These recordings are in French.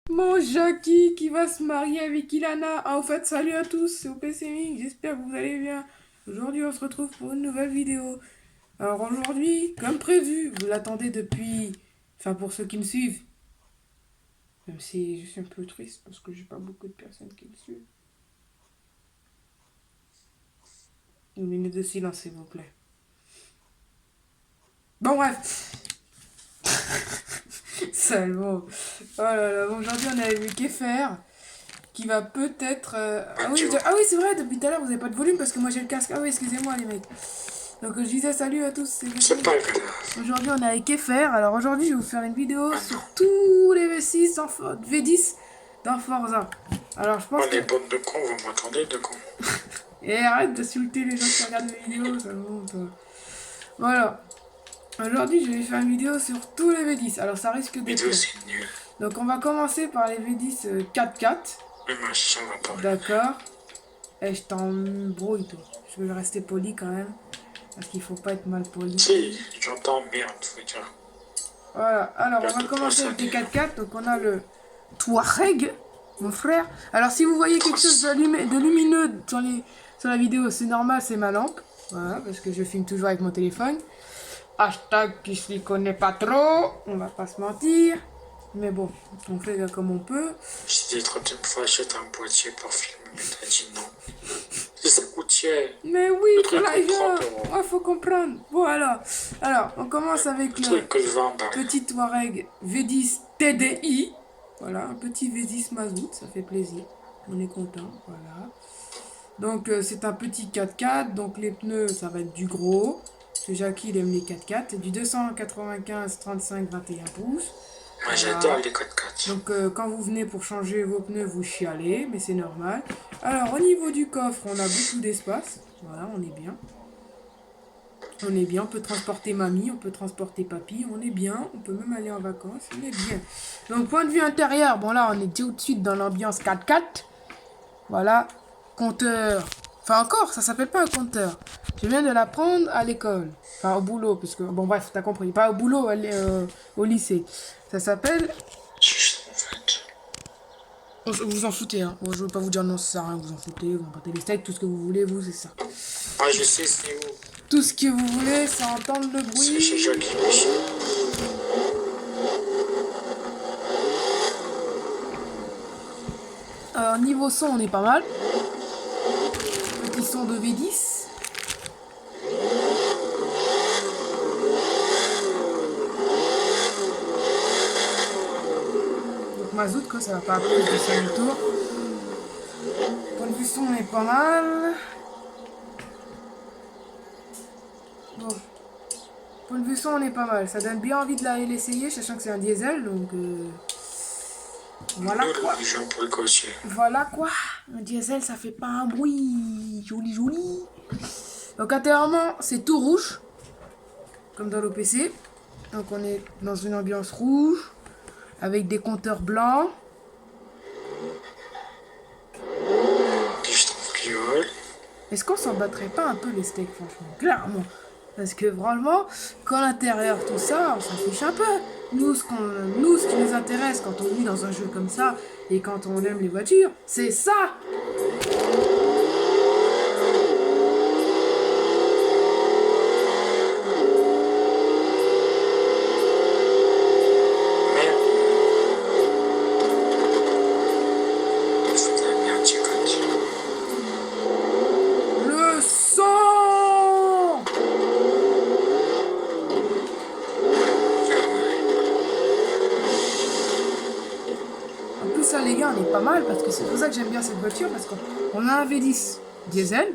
Mon Jackie qui va se marier avec Ilana. Ah, au fait, salut à tous, c'est OPCMing, j'espère que vous allez bien. Aujourd'hui, on se retrouve pour une nouvelle vidéo. Alors aujourd'hui, comme prévu, vous l'attendez depuis... Enfin, pour ceux qui me suivent. Même si je suis un peu triste parce que j'ai pas beaucoup de personnes qui me suivent. Une minute de silence, s'il vous plaît. Bon, bref. Seulement. Oh là là, bon, aujourd'hui, on a vu Kéfer qui va peut-être... Ah oui, c'est vrai, depuis tout à l'heure, vous avez pas de volume parce que moi j'ai le casque. Ah oui, excusez-moi, les mecs. Donc je disais salut à tous, C'est pas grave. aujourd'hui on est avec Kéfer. Alors aujourd'hui je vais vous faire une vidéo sur tous les V6 V10 dans Forza. Alors je pense On est bande de cons, vous m'entendez de cons? Et arrête d'insulter les gens qui regardent mes vidéos, ça me monte. Voilà. Aujourd'hui je vais faire une vidéo sur tous les V10. Alors ça risque d'être Vidéo long. c'est nul. Donc on va commencer par les V10 4x4. Mais moi ça va pas. D'accord. Et je t'embrouille toi. Je vais rester poli quand même. Parce qu'il faut pas être mal poli. Si, j'entends merde, faut dire. Voilà, alors on va Regarde commencer ça, avec des 4x4. Donc on a le Touareg, mon frère. Alors si vous voyez quelque chose de lumineux sur la vidéo, c'est normal, c'est ma lampe. Voilà, parce que je filme toujours avec mon téléphone. Hashtag qui s'y connaît pas trop, on va pas se mentir. Mais bon, on fait comme on peut. J'étais trop de fois acheter un boîtier pour filmer, mais t'as dit non. Ça coûte cher. Mais oui, Le pour truc l'argent, coûte 30 €. il faut comprendre. Voilà. Alors, on commence avec Le le truc que je vends, bah. petit Touareg V10 TDI. Voilà, un petit V10 mazout, ça fait plaisir. On est content, voilà. Donc c'est un petit 4x4, donc les pneus ça va être du gros. Parce que Jackie il aime les 4x4. C'est du 295 35 21 pouces. Moi Voilà. j'adore les 4x4. Donc quand vous venez pour changer vos pneus, vous chialez, mais c'est normal. Alors au niveau du coffre, on a beaucoup d'espace. Voilà, on est bien. On est bien, on peut transporter mamie, on peut transporter papy, on est bien, on peut même aller en vacances, on est bien. Donc point de vue intérieur, bon là on est tout de suite dans l'ambiance 4x4. Voilà, compteur. Enfin encore, ça s'appelle pas un compteur. Je viens de l'apprendre à l'école. Enfin au boulot, parce que bon bref, t'as compris. Pas au boulot, au lycée. Ça s'appelle... Juste en fait. Vous en foutez, hein. Moi, je veux pas vous dire non, ça sert à rien, vous en foutez, vous empruntez les steaks, tout ce que vous voulez, vous, c'est ça. Ah, je sais c'est où. Tout ce que vous voulez, c'est entendre le C'est chez bruit. Jackie Michel. Niveau son, on est pas mal. Petit son de V10. Donc mazout, quoi, ça va pas plus de 5 tours. Point de vue son, on est pas mal. Bon. Point de vue son, on est pas mal. Ça donne bien envie de l'essayer, sachant que c'est un diesel, donc... Voilà quoi. Les gens pour le cocher. Voilà quoi. Un diesel, ça fait pas un bruit. Joli, joli. Donc intérieurement, c'est tout rouge. Comme dans l'OPC. Donc on est dans une ambiance rouge. Avec des compteurs blancs. Je trouve qu'il vole. Est-ce qu'on s'en battrait pas un peu les steaks, franchement? Clairement. Parce que franchement, quand l'intérieur, tout ça, on s'en fiche un peu. Nous, ce qui nous intéresse quand on vit dans un jeu comme ça, et quand on aime les voitures, c'est ça. Merde. C'est de la merde, tu cotes. Le sang. En plus, ça, les gars, on est pas mal parce que c'est pour ça que j'aime bien cette voiture parce qu'on a un V10 diesel.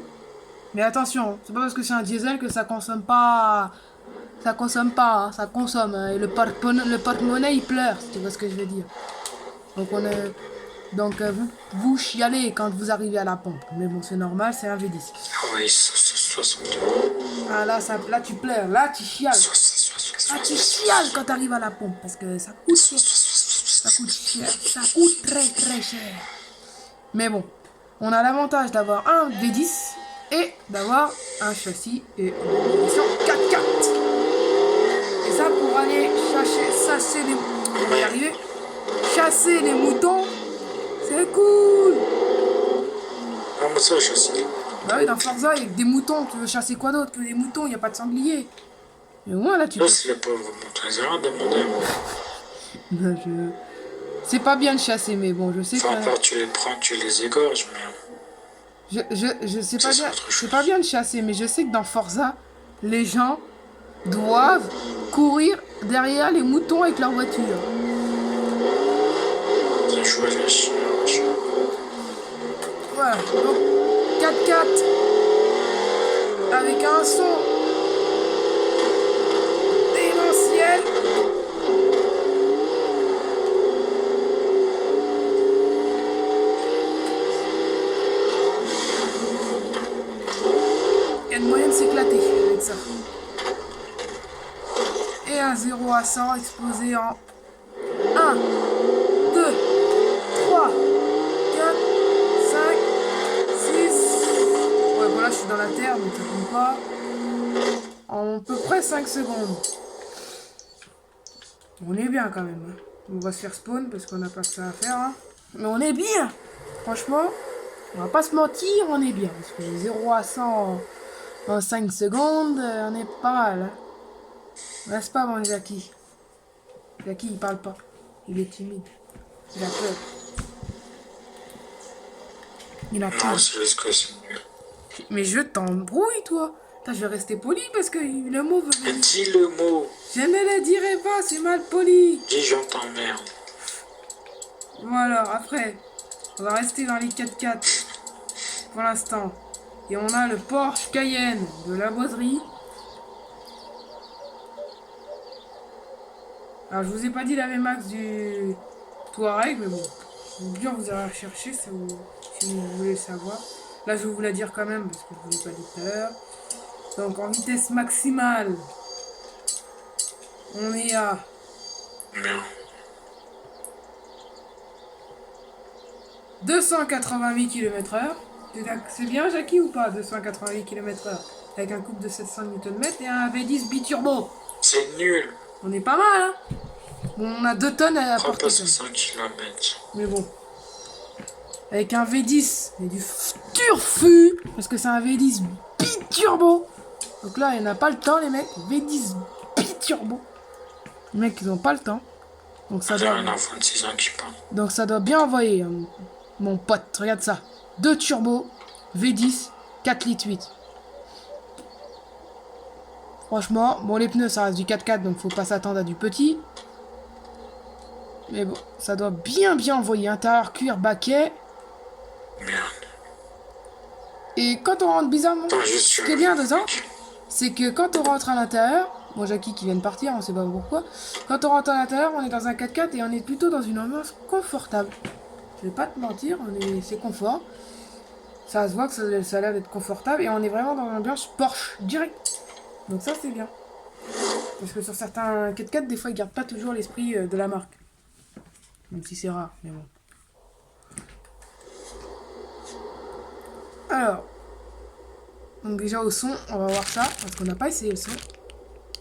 Mais attention, c'est pas parce que c'est un diesel que ça consomme pas. Ça consomme pas, hein, ça consomme. Hein, et le porte-monnaie il pleure, si tu vois ce que je veux dire. Donc vous chialez quand vous arrivez à la pompe. Mais bon, c'est normal, c'est un V10. Ah oui, 60 €. Ah là, là tu pleures, là tu chiales. Là tu chiales quand tu arrives à la pompe parce que ça coûte cher. Ça coûte cher, ça coûte très très cher. Mais bon, on a l'avantage d'avoir un V10 et d'avoir un châssis et une édition 4x4. Et ça pour aller chercher, ça c'est des... On va y arriver. chasser les moutons, c'est cool. Non, mais ça, je sais. Bah oui, dans Forza, il y a que des moutons. Tu veux chasser quoi d'autre que des moutons? Il n'y a pas de sanglier. Mais au moins, là, tu Là, peux... c'est les pauvres moutons. Ils ont rien demandé. Ben, c'est pas bien de chasser, mais bon, je sais Enfin, que... encore, tu les prends, tu les égorges, mais Je sais pas ça, c'est bien... autre C'est chose. pas bien de chasser, mais je sais que dans Forza, les gens doivent courir derrière les moutons avec leur voiture. Ils jouent à la chien. Voilà, donc 4x4 avec un son démentiel. Il y a de moyen de s'éclater avec ça. Et un 0 à 100 explosé en 1, 2, 3, 4, 5, 6. Ouais, voilà, je suis dans la terre, donc ça compte pas. En à peu près 5 secondes. On est bien quand même. On va se faire spawn parce qu'on n'a pas que ça à faire. Hein. Mais on est bien. Franchement, on va pas se mentir, on est bien. Parce que 0 à 100 en 5 secondes, on est pas mal. Hein. Reste pas mon Jackie. Jackie, il parle pas. Il est timide. Il a peur. Il a Non, peur. c'est juste que c'est nul. Mais je t'embrouille, toi. Putain, je vais rester poli parce que le mot veut Mais venir. dis le mot. Je ne le dirai pas, c'est mal poli. Dis j'entends merde. Voilà, après, on va rester dans les 4x4 pour l'instant. Et on a le Porsche Cayenne de la boiserie. Alors, je vous ai pas dit la VMAX du Touareg, mais bon. Bien, vous allez rechercher si vous voulez le savoir. Là, je vais vous la dire quand même, parce que je vous l'ai pas dit tout à l'heure. Donc, en vitesse maximale, on est à Merde. 288 km/h. C'est bien, Jackie, ou pas, 288 km/h? Avec un couple de 700 Nm et un V10 biturbo. C'est nul. On est pas mal, hein? Bon, on a 2 tonnes à Prends apporter. pas 5 km. Mais bon. Avec un V10 et du turfu. Parce que c'est un V10 biturbo. Donc là, il n'y en a pas le temps, les mecs. V10 biturbo. Les mecs, ils n'ont pas le temps. Donc ça J'ai doit... un enfant de 6 ans qui parle. Donc ça doit bien envoyer, hein, mon pote. Regarde ça. 2 turbos, V10, 4 litres 8. Franchement, bon, les pneus, ça reste du 4x4, donc faut pas s'attendre à du petit. Mais bon, ça doit bien envoyer. Intérieur cuir, baquet. Merde. Et quand on rentre bizarrement, Attends, juste ce qui est bien dedans, c'est que quand on rentre à l'intérieur, bon, Jackie qui vient de partir, on sait pas pourquoi. Quand on rentre à l'intérieur, on est dans un 4x4 et on est plutôt dans une ambiance confortable. Je vais pas te mentir, c'est confort. Ça se voit que ça a l'air d'être confortable et on est vraiment dans l'ambiance Porsche direct. Donc ça, c'est bien. Parce que sur certains 4x4, des fois, ils gardent pas toujours l'esprit de la marque. Même si c'est rare, mais bon. Alors, donc déjà au son, on va voir ça, parce qu'on n'a pas essayé le son.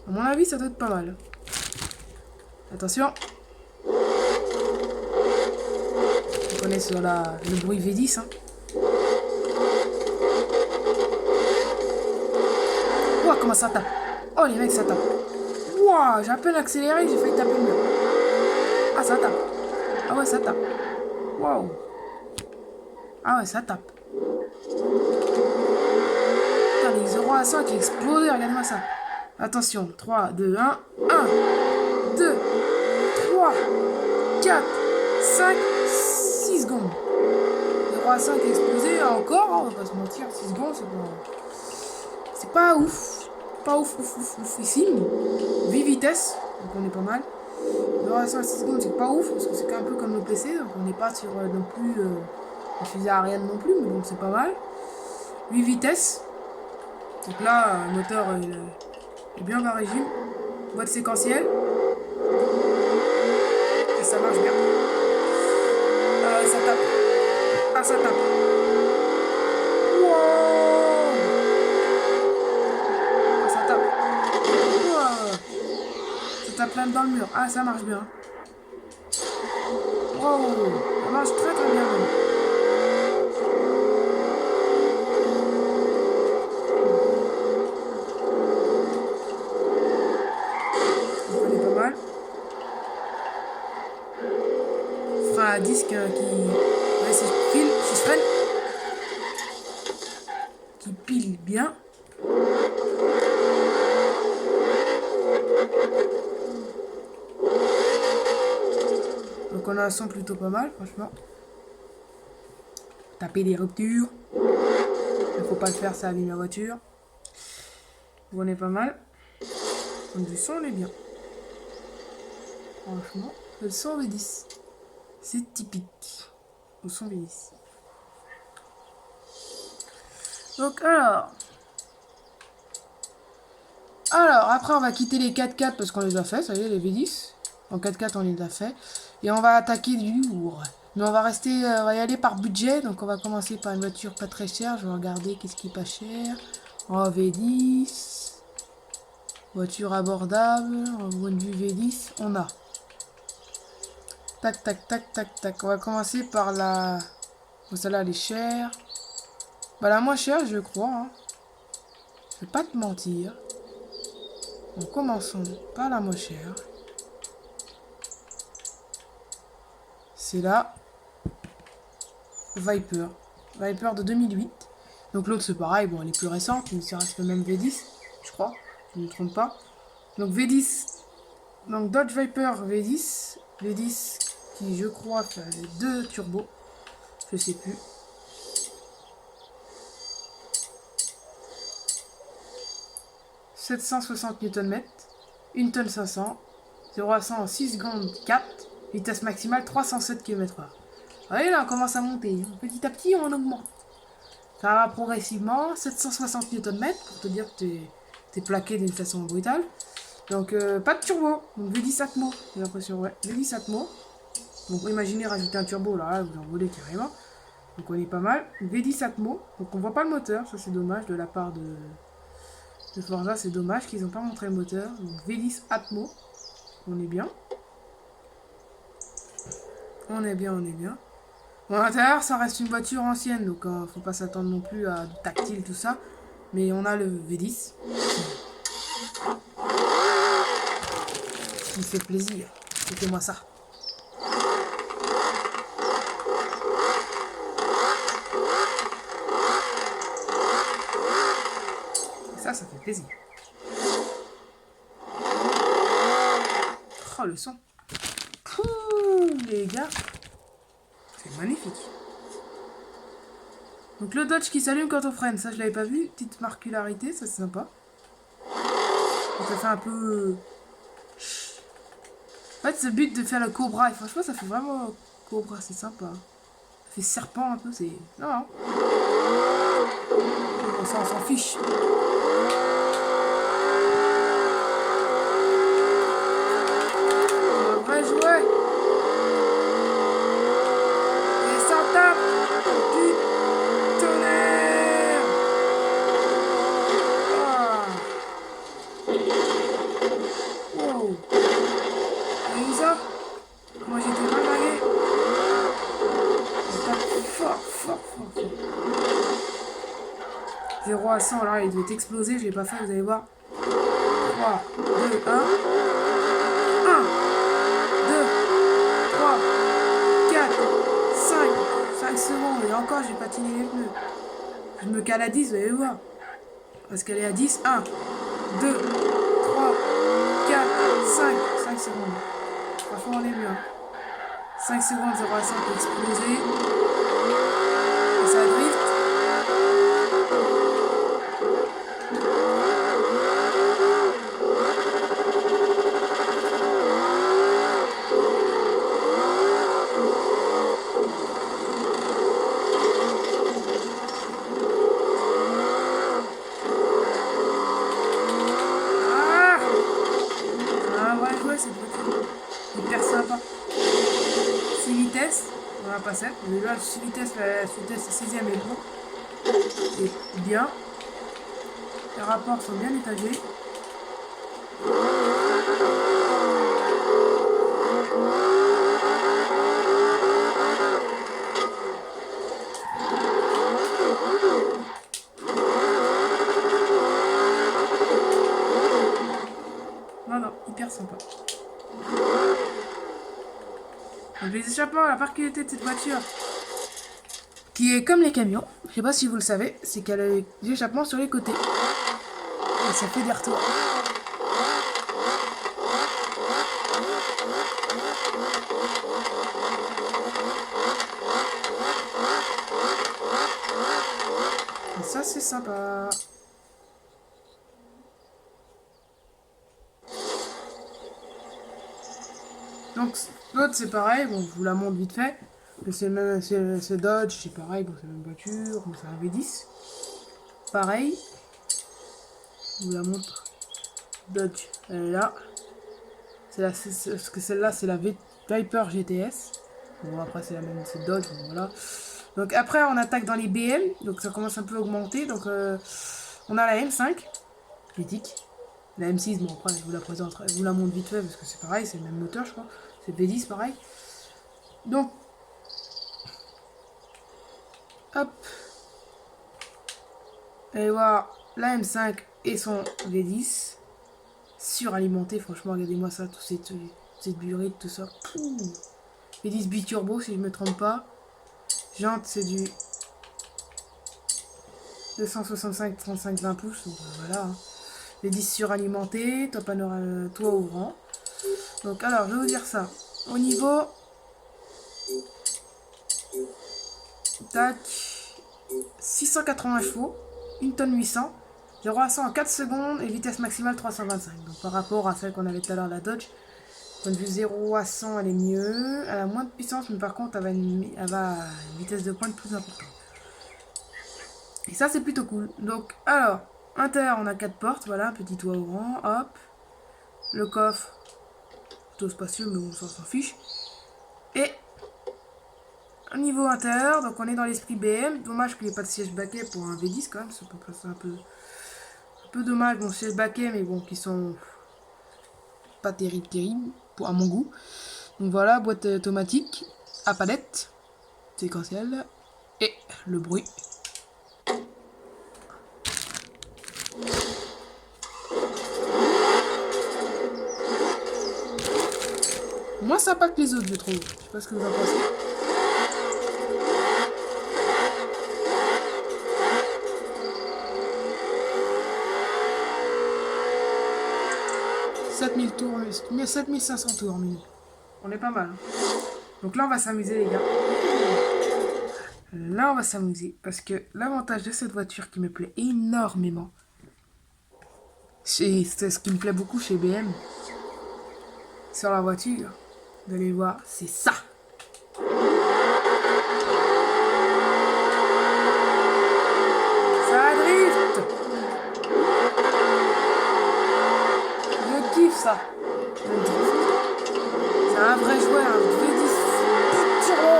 À mon avis, ça doit être pas mal. Attention. On connaît sur le bruit V10. Hein. Ouah, comment ça tape. Oh, les mecs, ça tape. Ouah, j'ai à peine accéléré, j'ai failli taper le mur. Ah, ça tape. Ah ouais, ça tape. Waouh. Ah ouais, ça tape. Putain, les 0 à 100 qui explosent, regardez-moi ça. Attention, 3, 2, 1. 1, 2, 3, 4, 5, 6 secondes. 0 à 100 qui explosé, encore, on va pas se mentir, 6 secondes, c'est pas ouf. Pas ouf ici. 8 vitesses, donc on est pas mal. 0 à 100 à 6 secondes, c'est pas ouf, parce que c'est un peu comme le PC, donc on n'est pas sur non plus la fusée Ariane non plus, mais donc c'est pas mal. 8 vitesses. Donc là, le moteur il est bien bas régime. Boîte séquentielle. Et ça marche bien. Ça tape. Ah, ça tape. Wow. Ah, ça tape. Wow. Ça tape plein dans le mur. Ah, ça marche bien. Wow, ça marche très très bien. On est pas mal. Frein à disque hein, qui... Ouais, si je pile, si je freine... Qui pile bien. Donc on a un son plutôt pas mal, franchement. Taper des ruptures. Il faut pas le faire, ça abîme la voiture. On est pas mal. Donc du son, on est bien. Franchement, le son V10. C'est typique. Au son V10. Donc alors, après on va quitter les 4x4 parce qu'on les a fait, ça y est, les V10. En 4x4 on les a fait. Et on va attaquer du lourd. Mais on va rester, on va y aller par budget. Donc on va commencer par une voiture pas très chère. Je vais regarder qu'est-ce qui est pas cher. En V10. Voiture abordable. En point de vue V10, on a. Tac, tac, tac, tac, tac. On va commencer par la... Bon, celle-là, elle est chère. Bah la moins chère, je crois. Hein. Je vais pas te mentir. Donc commençons par la moins chère. C'est la Viper. Viper de 2008. Donc l'autre c'est pareil, bon elle est plus récente, mais ça reste le même V10, je crois, je ne me trompe pas. Donc V10, donc Dodge Viper V10, V10 qui je crois fait les 2 turbos, je sais plus. « 760 Nm, 1 tonne 500, 0 à 100 en 6 secondes 4, vitesse maximale 307 km/h. » Vous voyez là, on commence à monter, petit à petit on augmente. Ça va progressivement, 760 Nm, pour te dire que t'es plaqué d'une façon brutale. Donc pas de turbo, donc V10 Atmo, j'ai l'impression, ouais, V10 Atmo. Donc imaginez rajouter un turbo, là vous en voulez carrément. Donc on est pas mal. V10 Atmo, donc on voit pas le moteur, ça c'est dommage de la part de Forza, c'est dommage qu'ils n'ont pas montré le moteur. Donc V10 Atmo, on est bien. On est bien, on est bien. Bon, à l'intérieur, ça reste une voiture ancienne, donc faut pas s'attendre non plus à du tactile, tout ça. Mais on a le V10. Ce qui me fait plaisir. Écoutez-moi ça. Et ça fait plaisir. Oh, le son. Ouh, les gars. C'est magnifique. Donc le Dodge qui s'allume quand on freine, ça je l'avais pas vu. Petite marcularité, ça c'est sympa. Donc, ça fait un peu... En fait, c'est le but de faire le cobra. Et franchement, ça fait vraiment cobra, c'est sympa. Ça fait serpent un peu, c'est... Non. Bon, ça, on s'en fiche. Un vrai jouet. Et ça tape du tonnerre. Ah. Wow. Vous avez vu ça? Moi j'étais mal largué. Ça tape fort, fort, fort, fort. 0 à 100, là il doit exploser, je l'ai pas fait, vous allez voir. 3, 2, 1. 1, 2, 3, 4, 5 secondes. Et encore, j'ai patiné les pneus. Je me cale à 10, vous allez voir. Parce qu'elle est à 10. 1, 2, 3, 4, 5 secondes. Franchement, on est bien. 5 secondes, 0 à 100 pour exploser. Et ça drift. Hyper sympa. 6 vitesses, on va pas 7. Mais là, 6 vitesses, la vitesse 6ème est bon. Et bien. Les rapports sont bien étagés. les échappements, la particularité de cette voiture, qui est comme les camions, je sais pas si vous le savez, c'est qu'elle a les échappements sur les côtés. Et ça fait des retours. Et ça, c'est sympa. Donc, l'autre, c'est pareil. Bon, je vous la montre vite fait. C'est Dodge, c'est pareil. Bon, c'est la même voiture. Bon, c'est un V10. Pareil. Je vous la montre. Dodge, elle est là. Parce que celle-là, c'est la Viper GTS. Bon, après, c'est la même, c'est Dodge. Bon, voilà. Donc, après, on attaque dans les BM. Donc, ça commence un peu à augmenter. Donc, on a la M5, mythique. La M6, bon, après, je vous la présente, je vous la montre vite fait parce que c'est pareil, c'est le même moteur, je crois. C'est V10, pareil. Donc, hop. Allez voir la M5 et son V10. Suralimenté, franchement, regardez-moi ça, toute cette burette, tout ça. Pouh. V10 biturbo, si je me trompe pas. Jante, c'est du 265 35 20 pouces, donc voilà. Hein. V10 suralimenté, toit ouvrant. Donc, alors, je vais vous dire ça. Au niveau. Tac. 680 chevaux, 1 tonne 800, 0 à 100 en 4 secondes et vitesse maximale 325. Donc par rapport à celle qu'on avait tout à l'heure, la Dodge, point de vue 0 à 100, elle est mieux. Elle a moins de puissance, mais par contre, elle va à une vitesse de pointe plus importante. Et ça, c'est plutôt cool. Donc, alors, intérieur, on a 4 portes, voilà, petit toit ouvrant, hop. Le coffre, plutôt spacieux, mais on s'en fiche. Et au niveau intérieur, donc on est dans l'esprit BM. Dommage qu'il n'y ait pas de siège baquet pour un V10 quand même, ça peut passer un peu dommage, bon, siège baquet, mais bon, qui sont pas terribles, à mon goût. Donc voilà, boîte automatique, à palette, séquentielle, et le bruit. Moins sympa que les autres, je trouve. Je sais pas ce que vous en pensez. Tours, 7500 tours minute. On est pas mal. Donc là, on va s'amuser, les gars. Là, on va s'amuser. Parce que l'avantage de cette voiture qui me plaît énormément, c'est ce qui me plaît beaucoup chez BM, sur la voiture, vous allez voir, c'est ça. Ça drift. Je kiffe ça. Le drift. C'est un vrai joueur, un V10 turbo.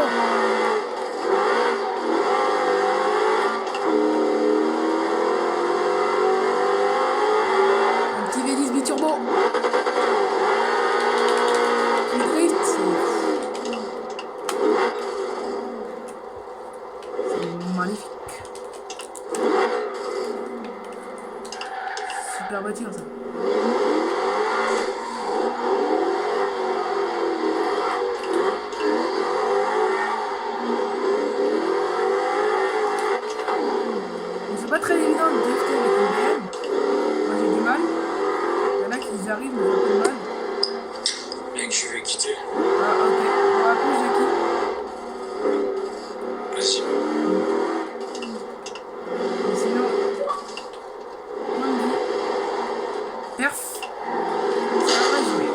Un petit V10 biturbo. Le drift, c'est magnifique. Super voiture ça. C'est pas très évident de drifter avec une BM. Moi j'ai du mal. Il y en a qui arrivent, mais j'ai un peu de mal. Mec, je vais quitter. Ah ok, on va plus Jackie. Vas-y. Mais sinon, point de vue. Perf. Ça va jouer.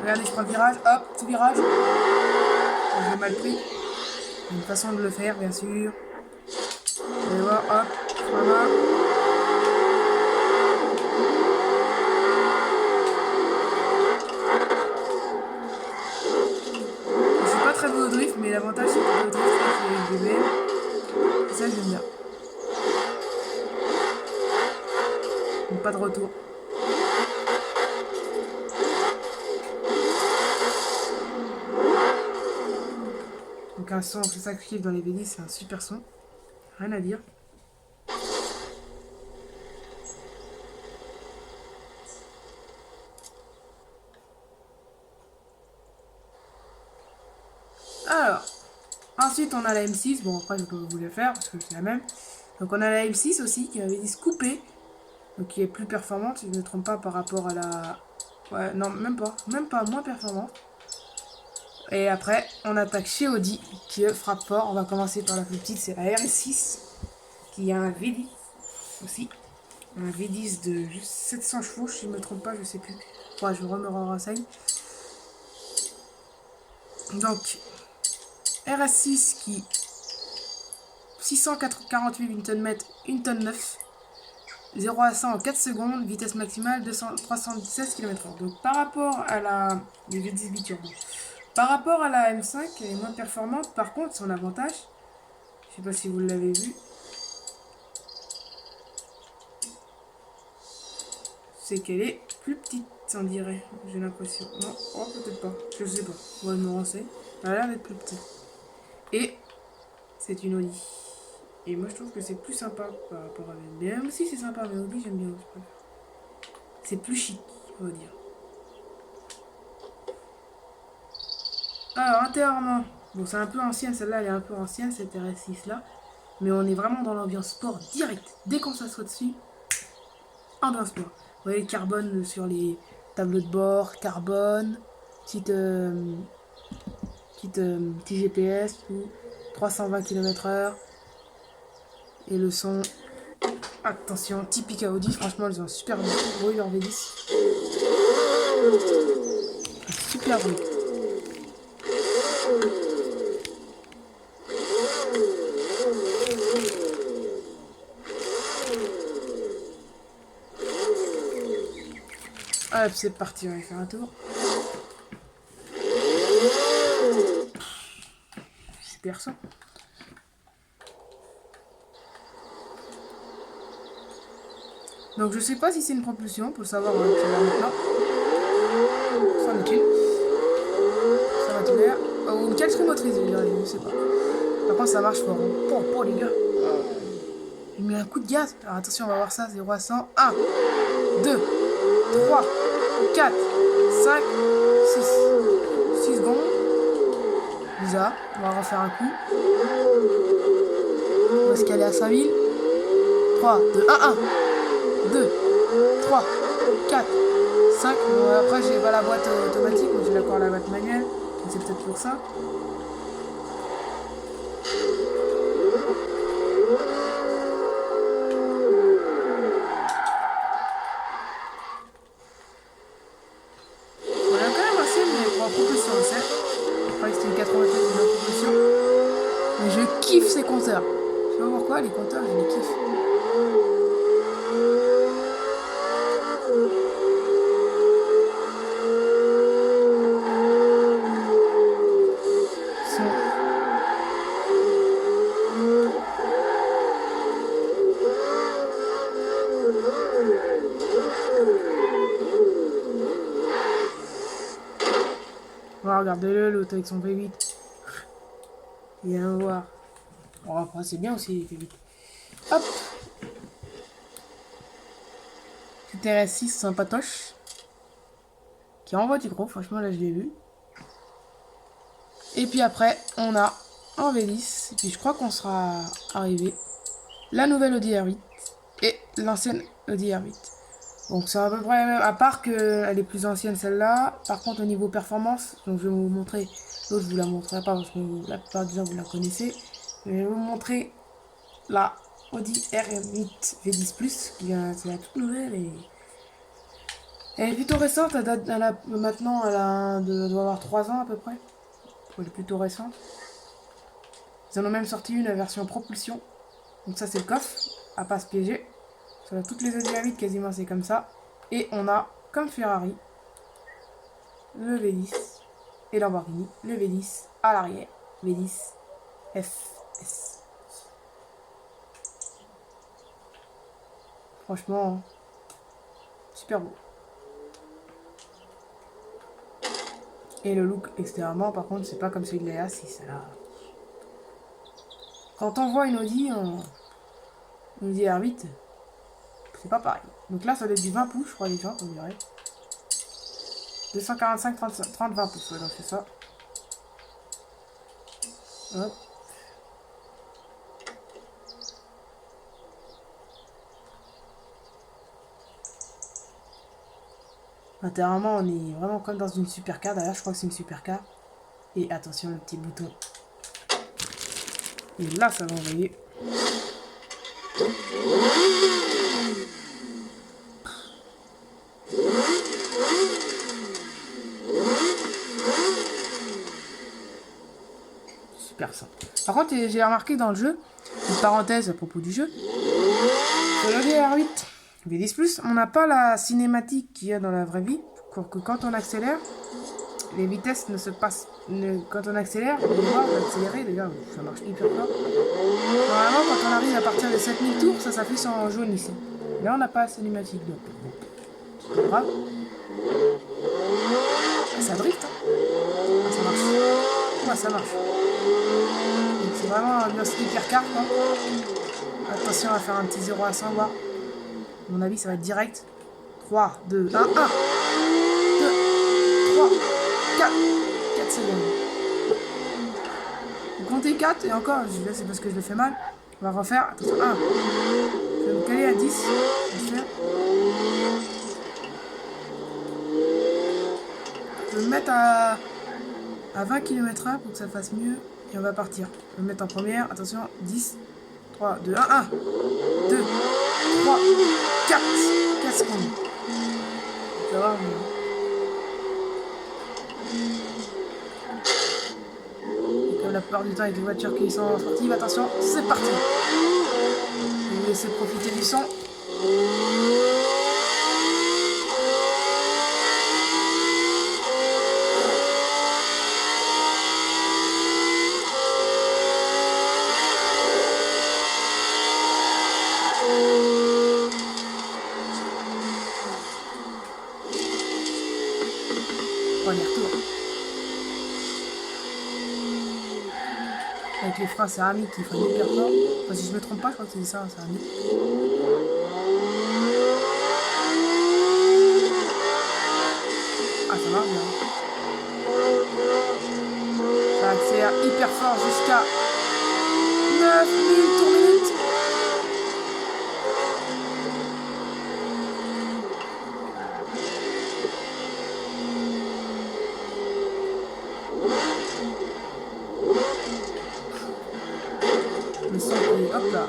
Regardez, je prends le virage, hop, petit virage. J'ai mal pris. Une façon de le faire, bien sûr. Vous allez voir, hop, voilà. Je suis pas très bon au drift, mais l'avantage c'est que le drift c'est avec BBM. Et ça, j'aime bien. Donc, pas de retour. Donc un son, c'est ça que je kiffe dans les V10, c'est un super son. Rien à dire. Ensuite, on a la M6. Bon, après, je peux vous le faire parce que c'est la même. Donc, on a la M6 aussi qui avait dit coupée. Donc, qui est plus performante, si je ne me trompe pas, par rapport à la... Ouais, non, même pas. Même pas moins performante. Et après, on attaque chez Audi qui frappe fort. On va commencer par la plus petite, c'est la RS6 qui a un V10 aussi. Un V10 de juste 700 chevaux, si je ne me trompe pas, je sais plus. Ouais, je me renseigne. Donc, RS6 qui 648 Nm, 1 tonne 9, 0 à 100 en 4 secondes, vitesse maximale 316 km/h. Donc par rapport à la les V10 biturbo, par rapport à la M5, elle est moins performante. Par contre, son avantage, je sais pas si vous l'avez vu, c'est qu'elle est plus petite, on dirait, j'ai l'impression. Non, oh, peut-être pas, je sais pas. On va me renseigner. Elle a l'air d'être plus petite. Et c'est une Audi. Et moi je trouve que c'est plus sympa par rapport à la BM aussi, c'est sympa, mais Audi j'aime bien aussi. C'est plus chic, on va dire. Alors, intérieurement, bon, c'est un peu ancienne, celle-là, elle est un peu ancienne, cette RS6 là. Mais on est vraiment dans l'ambiance sport direct. Dès qu'on s'assoit dessus, ambiance sport. Vous voyez le carbone sur les tableaux de bord, carbone, petit GPS, tout, 320 km/h. Et le son, attention, typique Audi, franchement, ils ont un super bruit, leur V10. Un super bruit. Hop, c'est parti, on va faire un tour. Super son. Donc je sais pas si c'est une propulsion, pour le savoir maintenant. C'en est une. Ça va tout l'air. Ou une caleterie motrice, je sais pas. Par contre ça marche fort. Pour les gars. J'ai mis un coup de gaz. Alors attention, on va voir ça. 0 à 100. 1, 2, 3, 4, 5, 6. 6 secondes. Bizarre. On va refaire un coup. On va se caler à 5000. 3, 2, 1, 1. 2, 3, 4, 5. Bon, après, j'ai pas la boîte automatique, mais j'ai encore la boîte manuelle. C'est peut-être pour ça. On a quand même assez, mais pour la propulsion, on sait. Je croyais que c'était une 93 de la propulsion. Mais je kiffe ces compteurs. Je sais pas pourquoi, les compteurs, je les kiffe. Voilà, regardez-le, l'autre avec son V8. Viens voir. Bon, après, c'est bien aussi, les V8. Hop. C'était RS6 sympatoche. Qui envoie du gros, franchement, là, je l'ai vu. Et puis après, on a un V10. Et puis je crois qu'on sera arrivé. La nouvelle Audi R8 et l'ancienne Audi R8. Donc c'est à peu près même, à part qu'elle est plus ancienne celle-là. Par contre au niveau performance, donc je vais vous montrer, l'autre je vous la montrerai pas parce que la plupart des gens vous la connaissez. Je vais vous montrer la Audi R8 V10 Plus, c'est la toute nouvelle et elle est plutôt récente, maintenant elle doit avoir 3 ans à peu près. Elle est plutôt récente. Ils en ont même sorti une version propulsion. Donc ça c'est le coffre, à pas se piéger. Sur toutes les Audi R8 quasiment c'est comme ça. Et on a, comme Ferrari, le V10 et Lamborghini, le V10 à l'arrière. V10 FS. Franchement, super beau. Et le look extérieurement, par contre, c'est pas comme celui de la A6. Là. Quand on voit une Audi R8, c'est pas pareil. Donc là, ça doit être du 20 pouces, je crois, les jantes, on dirait. 245, 30, 20 pouces, ouais, donc c'est ça. Hop. Intérieurement, on est vraiment comme dans une supercar. D'ailleurs, je crois que c'est une supercar. Et attention, le petit bouton. Et là, ça va envoyer. Super ça. Par contre, j'ai remarqué dans le jeu, une parenthèse à propos du jeu, sur le VR8, V10+, on n'a pas la cinématique qu'il y a dans la vraie vie. Que quand on accélère, les vitesses ne se passent. Quand on accélère, on voit accélérer, déjà, ça marche hyper fort. Normalement, quand on arrive à partir de 7000 tours, ça s'affiche en jaune ici. Là, on n'a pas la cinématique, donc c'est pas grave. Ça drift, hein. Ah, ça marche. Ouais, ça marche. Donc, c'est vraiment un hypercar, quoi. Attention, on va faire un petit 0 à 100, voir. À mon avis, ça va être direct. 3, 2, 1, 1, 2, 3, 4. 4 secondes. Vous comptez 4 et encore, là c'est parce que je le fais mal. On va refaire. Attention, 1. Je vais me caler à 10. Je vais me mettre à 20 km/h pour que ça fasse mieux. Et on va partir. Je vais me mettre en première. Attention, 10, 3, 2, 1, 1, 2, 3, 4. 4 secondes. Ça va, comme la plupart du temps avec les voitures qui sont sportives, attention, c'est parti. Je vais vous laisser profiter du son. Premier retour. Avec les freins céramiques qui freinent hyper fort. Enfin, si je me trompe pas, je crois que c'est ça, céramique. Ah, ça marche bien. Ça accélère hyper fort jusqu'à 9000 tours minutes. Le son est hop là.